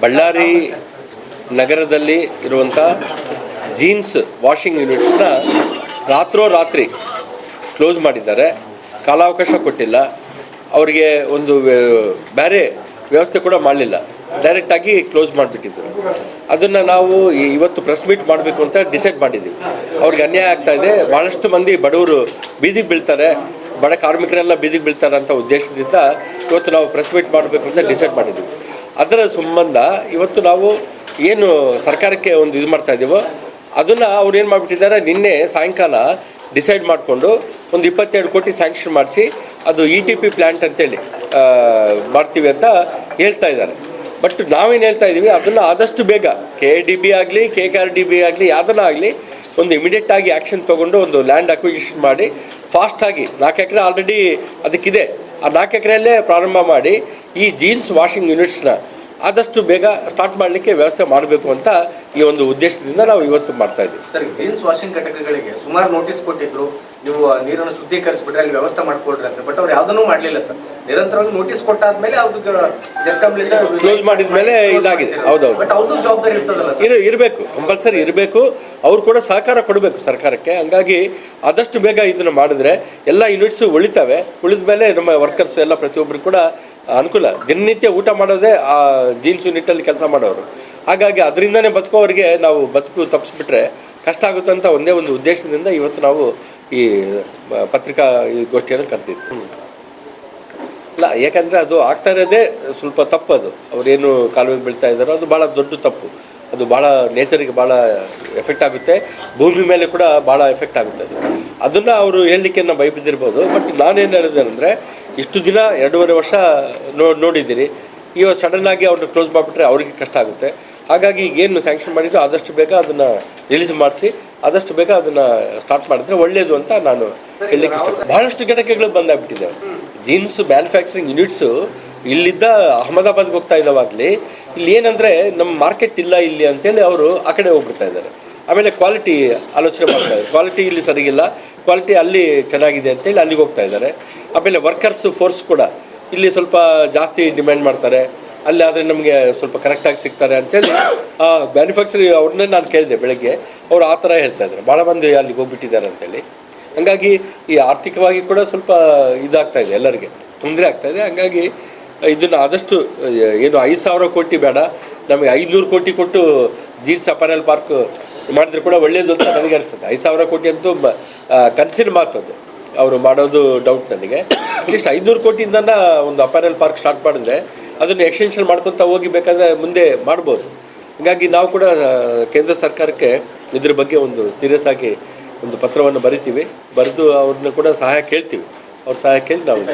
ಬಳ್ಳಾರಿ ನಗರದಲ್ಲಿ ಇರುವಂಥ jeans washing ಯೂನಿಟ್ಸ್ನ ರಾತ್ರೋರಾತ್ರಿ ಕ್ಲೋಸ್ ಮಾಡಿದ್ದಾರೆ. ಕಾಲಾವಕಾಶ ಕೊಟ್ಟಿಲ್ಲ, ಅವರಿಗೆ ಒಂದು ಬೇರೆ ವ್ಯವಸ್ಥೆ ಕೂಡ ಮಾಡಲಿಲ್ಲ, ಡೈರೆಕ್ಟಾಗಿ ಕ್ಲೋಸ್ ಮಾಡಿಬಿಟ್ಟಿದ್ರು. ಅದನ್ನು ನಾವು ಇವತ್ತು ಪ್ರೆಸ್ ಮೀಟ್ ಮಾಡಬೇಕು ಅಂತ ಡಿಸೈಡ್ ಮಾಡಿದ್ದೀವಿ. ಅವ್ರಿಗೆ ಅನ್ಯಾಯ ಆಗ್ತಾಯಿದೆ, ಭಾಳಷ್ಟು ಮಂದಿ ಬಡವರು ಬೀದಿಗೆ ಬೀಳ್ತಾರೆ, ಬಡ ಕಾರ್ಮಿಕರೆಲ್ಲ ಬೀದಿಗೆ ಬೀಳ್ತಾರೆ ಅಂತ ಉದ್ದೇಶದಿಂದ ಇವತ್ತು ನಾವು ಪ್ರೆಸ್ ಮೀಟ್ ಮಾಡಬೇಕು ಅಂತ ಡಿಸೈಡ್ ಮಾಡಿದ್ದೀವಿ. ಅದರ ಸಂಬಂಧ ಇವತ್ತು ನಾವು ಏನು ಸರ್ಕಾರಕ್ಕೆ ಒಂದು ಇದು ಮಾಡ್ತಾಯಿದ್ದೀವೋ ಅದನ್ನು ಅವ್ರು ಏನು ಮಾಡಿಬಿಟ್ಟಿದ್ದಾರೆ, ನಿನ್ನೆ ಸಾಯಂಕಾಲ ಡಿಸೈಡ್ ಮಾಡಿಕೊಂಡು ಒಂದು 22 ಕೋಟಿ ಸ್ಯಾಂಕ್ಷನ್ ಮಾಡಿಸಿ ಅದು ETP ಪ್ಲ್ಯಾಂಟ್ ಅಂತೇಳಿ ಮಾಡ್ತೀವಿ ಅಂತ ಹೇಳ್ತಾ ಇದ್ದಾರೆ. ಬಟ್ ನಾವೇನು ಹೇಳ್ತಾ ಇದ್ದೀವಿ, ಅದನ್ನು ಆದಷ್ಟು ಬೇಗ KIDB ಆಗಲಿ KKRDB ಆಗಲಿ ಯಾವುದನ್ನ ಆಗಲಿ ಒಂದು ಇಮಿಡಿಯೇಟಾಗಿ ಆ್ಯಕ್ಷನ್ ತೊಗೊಂಡು ಒಂದು ಲ್ಯಾಂಡ್ ಅಕ್ವಿಸಿಷನ್ ಮಾಡಿ ಫಾಸ್ಟಾಗಿ 4 ಎಕರೆ ಆಲ್ರೆಡಿ ಅದಕ್ಕಿದೆ, ಆ 4 ಎಕರೆಯಲ್ಲೇ ಪ್ರಾರಂಭ ಮಾಡಿ ಈ ಜೀನ್ಸ್ ವಾಷಿಂಗ್ ಯೂನಿಟ್ಸ್ನ ಆದಷ್ಟು ಬೇಗ ಸ್ಟಾರ್ಟ್ ಮಾಡಲಿಕ್ಕೆ ವ್ಯವಸ್ಥೆ ಮಾಡಬೇಕು ಅಂತ ಈ ಒಂದು ಉದ್ದೇಶದಿಂದ ನಾವು ಇವತ್ತು ಮಾಡ್ತಾ ಇದ್ದೀವಿ. ಸರ್, ಜೀನ್ಸ್ ವಾಷಿಂಗ್ ಘಟಕಗಳಿಗೆ ಸುಮಾರು ನೋಟಿಸ್ ಕೊಟ್ಟಿದ್ರು, ನೀವು ನೀರನ್ನು ಶುದ್ಧೀಕರಿಸ್ಬಿಟ್ರೆ ಅಲ್ಲಿ ವ್ಯವಸ್ಥೆ ಮಾಡ್ಕೊಡ್ರಿ ಅಂತ. ಬಟ್ ಅವ್ರು ಯಾವುದನ್ನೂ ಮಾಡಲಿಲ್ಲ ಸರ್. ನಿರಂತರವಾಗಿ ನೋಟಿಸ್ ಕೊಟ್ಟಾದ್ಮೇಲೆ ಅದಕ್ಕೆ ಜೆಸ್ಕಾಂಲಿಂದ ಕ್ಲೋಸ್ ಮಾಡಿದ ಮೇಲೆ ಇದಾಗಿದೆ. ಹೌದೌದು, ಬಟ್ ಅವ್ರದ್ದು ಜವಾಬ್ದಾರಿ ಇರ್ತದಲ್ಲ, ಇರಬೇಕು, ಕಂಪಲ್ಸರಿ ಇರಬೇಕು. ಅವ್ರು ಕೂಡ ಸಹಕಾರ ಕೊಡಬೇಕು ಸರ್ಕಾರಕ್ಕೆ. ಹಂಗಾಗಿ ಆದಷ್ಟು ಬೇಗ ಇದನ್ನು ಮಾಡಿದ್ರೆ ಎಲ್ಲ ಯೂನಿಟ್ಸು ಉಳಿತವೆ. ಉಳಿದ ಮೇಲೆ ನಮ್ಮ ವರ್ಕರ್ಸ್ ಎಲ್ಲ ಪ್ರತಿಯೊಬ್ಬರು ಕೂಡ ಅನುಕೂಲ. ದಿನನಿತ್ಯ ಊಟ ಮಾಡೋದೇ ಆ ಜೀನ್ಸ್ ಯೂನಿಟಲ್ಲಿ ಕೆಲಸ ಮಾಡೋರು. ಹಾಗಾಗಿ ಅದರಿಂದನೇ ಬದುಕೋರಿಗೆ ನಾವು ಬದುಕು ತಪ್ಪಿಸ್ಬಿಟ್ರೆ ಕಷ್ಟ ಆಗುತ್ತೆ ಅಂತ ಒಂದೇ ಒಂದು ಉದ್ದೇಶದಿಂದ ಇವತ್ತು ನಾವು ಈ ಪತ್ರಿಕಾ ಈ ಗೋಷ್ಠಿಯನ್ನು ಕರೆದಿದ್ದು. ಇಲ್ಲ, ಯಾಕಂದರೆ ಅದು ಆಗ್ತಾ ಇರೋದೇ ಸ್ವಲ್ಪ ತಪ್ಪದು. ಅವರೇನು ಕಾಲುವೆಗೆ ಬೀಳ್ತಾ ಇದ್ದಾರೋ ಅದು ಭಾಳ ದೊಡ್ಡ ತಪ್ಪು. ಅದು ಭಾಳ ನೇಚರಿಗೆ ಭಾಳ ಎಫೆಕ್ಟ್ ಆಗುತ್ತೆ, ಭೂಮಿ ಮೇಲೆ ಕೂಡ ಭಾಳ ಎಫೆಕ್ಟ್ ಆಗುತ್ತೆ. ಅದನ್ನು ಅವರು ಹೇಳಲಿಕ್ಕೆ ನಾವು ಭಯಬಿದ್ದಿರ್ಬೋದು. ಬಟ್ ನಾನೇನು ಹೇಳಿದೆ ಅಂದರೆ, ಇಷ್ಟು ದಿನ 2.5 ವರ್ಷ ನೋಡಿದ್ದೀರಿ, ಇವತ್ತು ಸಡನ್ನಾಗಿ ಅವ್ರನ್ನ ಕ್ಲೋಸ್ ಮಾಡಿಬಿಟ್ರೆ ಅವ್ರಿಗೆ ಕಷ್ಟ ಆಗುತ್ತೆ. ಹಾಗಾಗಿ ಏನು ಸ್ಯಾಂಕ್ಷನ್ ಮಾಡಿದ್ರು ಆದಷ್ಟು ಬೇಗ ಅದನ್ನು ರಿಲೀಸ್ ಮಾಡಿಸಿ ಆದಷ್ಟು ಬೇಗ ಅದನ್ನು ಸ್ಟಾರ್ಟ್ ಮಾಡಿದ್ರೆ ಒಳ್ಳೆಯದು ಅಂತ ನಾನು ಹೇಳಲಿಕ್ಕೆ ಇಷ್ಟ. ಭಾಳಷ್ಟು ಘಟಕಗಳು ಬಂದಾಗ್ಬಿಟ್ಟಿದ್ದಾವೆ. ಜೀನ್ಸ್ ಮ್ಯಾನುಫ್ಯಾಕ್ಚರಿಂಗ್ ಯೂನಿಟ್ಸು ಇಲ್ಲಿದ್ದ ಅಹಮದಾಬಾದ್ಗೆ ಹೋಗ್ತಾ ಇದ್ದಾವಾಗಲಿ, ಇಲ್ಲಿ ಏನಂದರೆ ನಮ್ಮ ಮಾರ್ಕೆಟ್ ಇಲ್ಲ ಇಲ್ಲಿ ಅಂತೇಳಿ ಅವರು ಆ ಕಡೆ ಹೋಗ್ಬಿಡ್ತಾ ಇದ್ದಾರೆ. ಆಮೇಲೆ ಕ್ವಾಲಿಟಿ ಆಲೋಚನೆ ಮಾಡ್ತಾರೆ, ಕ್ವಾಲಿಟಿ ಇಲ್ಲಿ ಸರಿಗಿಲ್ಲ, ಕ್ವಾಲಿಟಿ ಅಲ್ಲಿ ಚೆನ್ನಾಗಿದೆ ಅಂತೇಳಿ ಅಲ್ಲಿಗೆ ಹೋಗ್ತಾ ಇದ್ದಾರೆ. ಆಮೇಲೆ ವರ್ಕರ್ಸ್ ಫೋರ್ಸ್ ಕೂಡ ಇಲ್ಲಿ ಸ್ವಲ್ಪ ಜಾಸ್ತಿ ಡಿಮ್ಯಾಂಡ್ ಮಾಡ್ತಾರೆ, ಅಲ್ಲಿ ಆದರೆ ನಮಗೆ ಸ್ವಲ್ಪ ಕರೆಕ್ಟಾಗಿ ಸಿಗ್ತಾರೆ ಅಂಥೇಳಿ ಮ್ಯಾನುಫ್ಯಾಕ್ಚರಿಂಗ್ ಅವ್ರನ್ನೇ ನಾನು ಕೇಳಿದೆ ಬೆಳಗ್ಗೆ. ಅವರು ಆ ಥರ ಹೇಳ್ತಾ ಇದ್ದಾರೆ, ಭಾಳ ಮಂದಿ ಅಲ್ಲಿಗೆ ಹೋಗ್ಬಿಟ್ಟಿದ್ದಾರೆ ಅಂತೇಳಿ. ಹಾಗಾಗಿ ಈ ಆರ್ಥಿಕವಾಗಿ ಕೂಡ ಸ್ವಲ್ಪ ಇದಾಗ್ತಾಯಿದೆ, ಎಲ್ಲರಿಗೆ ತೊಂದರೆ ಆಗ್ತಾಯಿದೆ. ಹಾಗಾಗಿ ಇದನ್ನು ಆದಷ್ಟು ಏನು 5,000 ಕೋಟಿ ಬೇಡ, ನಮಗೆ 500 ಕೋಟಿ ಕೊಟ್ಟು ಜೀನ್ಸ್ ಅಪಾರೆಲ್ ಪಾರ್ಕ್ ಮಾಡಿದ್ರೆ ಕೂಡ ಒಳ್ಳೆಯದು ಅಂತ ನನಗೆ ಅನಿಸುತ್ತೆ. 5,000 ಕೋಟಿ ಅಂತೂ ಕನಸಿನ ಮಾತು, ಅದು ಅವರು ಮಾಡೋದು ಡೌಟ್ ನನಗೆ. ಅಟ್ಲೀಸ್ಟ್ 500 ಕೋಟಿಯಿಂದ ಒಂದು ಅಪಾರೆಲ್ ಪಾರ್ಕ್ ಸ್ಟಾರ್ಟ್ ಮಾಡಿದ್ರೆ ಅದನ್ನು ಎಕ್ಸ್ಟೆನ್ಷನ್ ಮಾಡ್ಕೊತಾ ಹೋಗಿ ಬೇಕಾದರೆ ಮುಂದೆ ಮಾಡ್ಬೋದು. ಹಾಗಾಗಿ ನಾವು ಕೂಡ ಕೇಂದ್ರ ಸರ್ಕಾರಕ್ಕೆ ಇದ್ರ ಬಗ್ಗೆ ಒಂದು ಸೀರಿಯಸ್ ಆಗಿ ಒಂದು ಪತ್ರವನ್ನು ಬರಿತೀವಿ, ಬರೆದು ಅವ್ರನ್ನ ಕೂಡ ಸಹಾಯ ಕೇಳ್ತೀವಿ. ಅವ್ರ ಸಹಾಯ ಕೇಳಿ ನಾವು